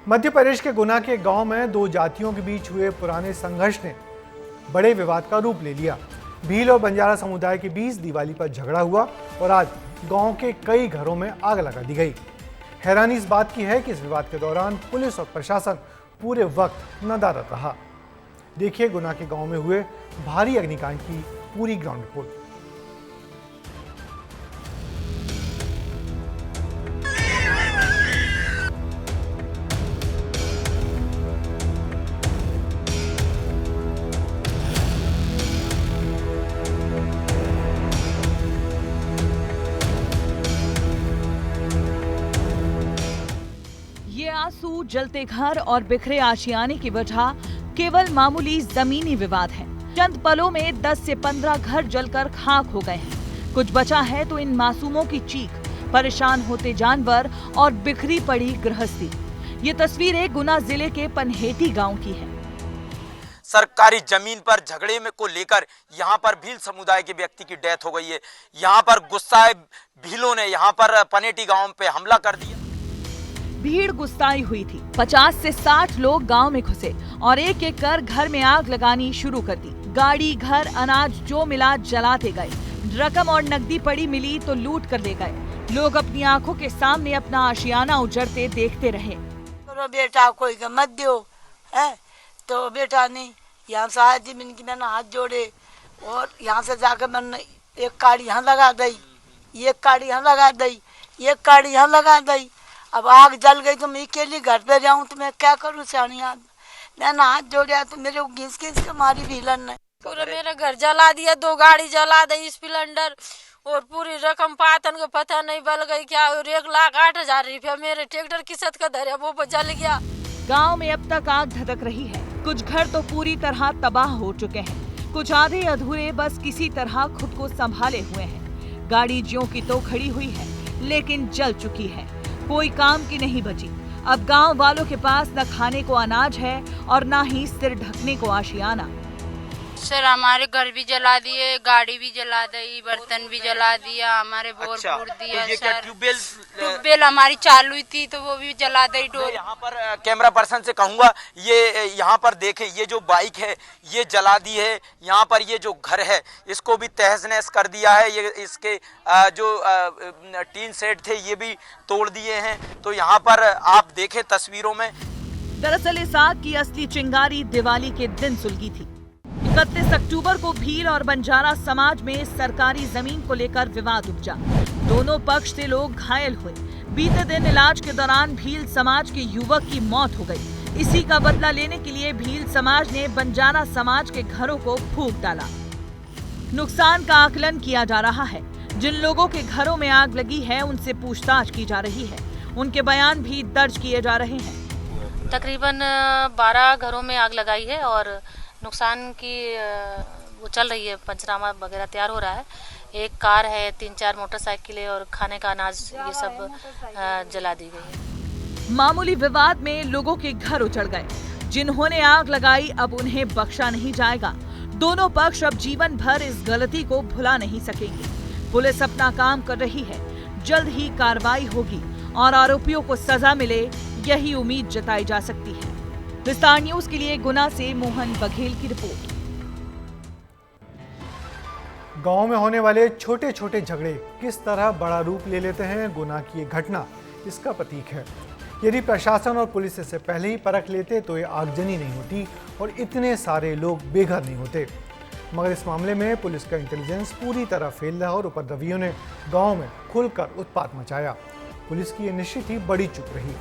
मध्य प्रदेश के गुना के गांव में दो जातियों के बीच हुए पुराने संघर्ष ने बड़े विवाद का रूप ले लिया। भील और बंजारा समुदाय के बीच दिवाली पर झगड़ा हुआ और आज गांव के कई घरों में आग लगा दी गई। हैरानी इस बात की है कि इस विवाद के दौरान पुलिस और प्रशासन पूरे वक्त नदारद रहा। देखिए गुना के गांव में हुए भारी अग्निकांड की पूरी ग्राउंड रिपोर्ट। ये आंसू, जलते घर और बिखरे आशियाने की वजह केवल मामूली जमीनी विवाद है। चंद पलों में 10 से 15 घर जलकर खाक हो गए हैं। कुछ बचा है तो इन मासूमों की चीख, परेशान होते जानवर और बिखरी पड़ी गृहस्थी। ये तस्वीरें गुना जिले के पनहेटी गांव की है। सरकारी जमीन पर झगड़े में को लेकर यहाँ पर भील समुदाय के व्यक्ति की डेथ हो गई है। यहाँ पर गुस्साए भीलों ने यहाँ पर पनहेटी गांव पे हमला कर दिया। भीड़ गुस्साई हुई थी। 50 से 60 लोग गांव में घुसे और एक एक कर घर में आग लगानी शुरू कर दी। गाड़ी, घर, अनाज जो मिला जलाते गए। रकम और नकदी पड़ी मिली तो लूट कर ले गए। लोग अपनी आंखों के सामने अपना आशियाना उजड़ते देखते रहे। तो बेटा कोई मत दो है तो बेटा नहीं, यहाँ से आए जमीन की मैंने हाथ जोड़े और यहाँ से जाकर मैंने एक काड़ी यहाँ लगा दी, एक काड़ी यहाँ लगा दी, एक काड़ी यहाँ लगा दी। अब आग जल गई तो मैं अकेली घर पे जाऊँ तो मैं क्या करूँ? सियानी आदमी मैंने हाथ जोड़ा तो मेरे को घिस घिस के मारी भीलन ने। पूरा मेरा घर जला दिया, 2 गाड़ी जला दी, स्प्लेंडर और पूरी रकम पातन को पता नहीं बल गई क्या। और 1,08,000 रुपया मेरे ट्रैक्टर की छत का धरा वो जल गया। गांव में अब तक आग धधक रही है। कुछ घर तो पूरी तरह तबाह हो चुके हैं, कुछ आधे अधूरे बस किसी तरह खुद को संभाले हुए हैं। गाड़ी ज्यों की तो खड़ी हुई है लेकिन जल चुकी है, कोई काम की नहीं बची। अब गांव वालों के पास न खाने को अनाज है और न ही सिर ढकने को आशियाना। सर हमारे घर भी जला दिए, गाड़ी भी जला दी, बर्तन भी जला दिया, हमारे बोर फूट दिया। तो ये सर ट्यूबवेल हमारी चालू थी तो वो भी जला दी। मैं यहाँ पर कैमरा पर्सन से कहूँगा ये यहाँ पर देखें, ये जो बाइक है ये जला दी है। यहाँ पर ये जो घर है इसको भी तहस नहस कर दिया है। ये इसके जो टीन सेट थे ये भी तोड़ दिए हैं। तो यहाँ पर आप देखें तस्वीरों में। दरअसल इस आग की असली चिंगारी दिवाली के दिन सुलगी थी। 31 अक्टूबर को भील और बंजारा समाज में सरकारी जमीन को लेकर विवाद उपजा। दोनों पक्ष से लोग घायल हुए। बीते दिन इलाज के दौरान भील समाज के युवक की मौत हो गई। इसी का बदला लेने के लिए भील समाज ने बंजारा समाज के घरों को फूंक डाला। नुकसान का आकलन किया जा रहा है। जिन लोगों के घरों में आग लगी है उनसे पूछताछ की जा रही है। उनके बयान भी दर्ज किए जा रहे हैं। तकरीबन 12 घरों में आग लगाई है और नुकसान की वो चल रही है, पंचनामा वगैरह तैयार हो रहा है। एक कार है, 3-4 मोटरसाइकिलें और खाने का अनाज ये सब जला दी गई है। मामूली विवाद में लोगों के घर उजड़ गए। जिन्होंने आग लगाई अब उन्हें बख्शा नहीं जाएगा। दोनों पक्ष अब जीवन भर इस गलती को भुला नहीं सकेंगे। पुलिस अपना काम कर रही है, जल्द ही कार्रवाई होगी और आरोपियों को सजा मिले, यही उम्मीद जताई जा सकती है। विस्तार न्यूज के लिए गुना से मोहन बघेल की रिपोर्ट। गांव में होने वाले छोटे छोटे झगड़े किस तरह बड़ा रूप ले लेते हैं, गुना की ये घटना इसका प्रतीक है। यदि प्रशासन और पुलिस इससे पहले ही परख लेते तो ये आगजनी नहीं होती और इतने सारे लोग बेघर नहीं होते। मगर इस मामले में पुलिस का इंटेलिजेंस पूरी तरह फेल रहा और उपद्रवियों ने गांव में खुलकर उत्पात मचाया। पुलिस की ये निश्चित ही बड़ी चूक रही।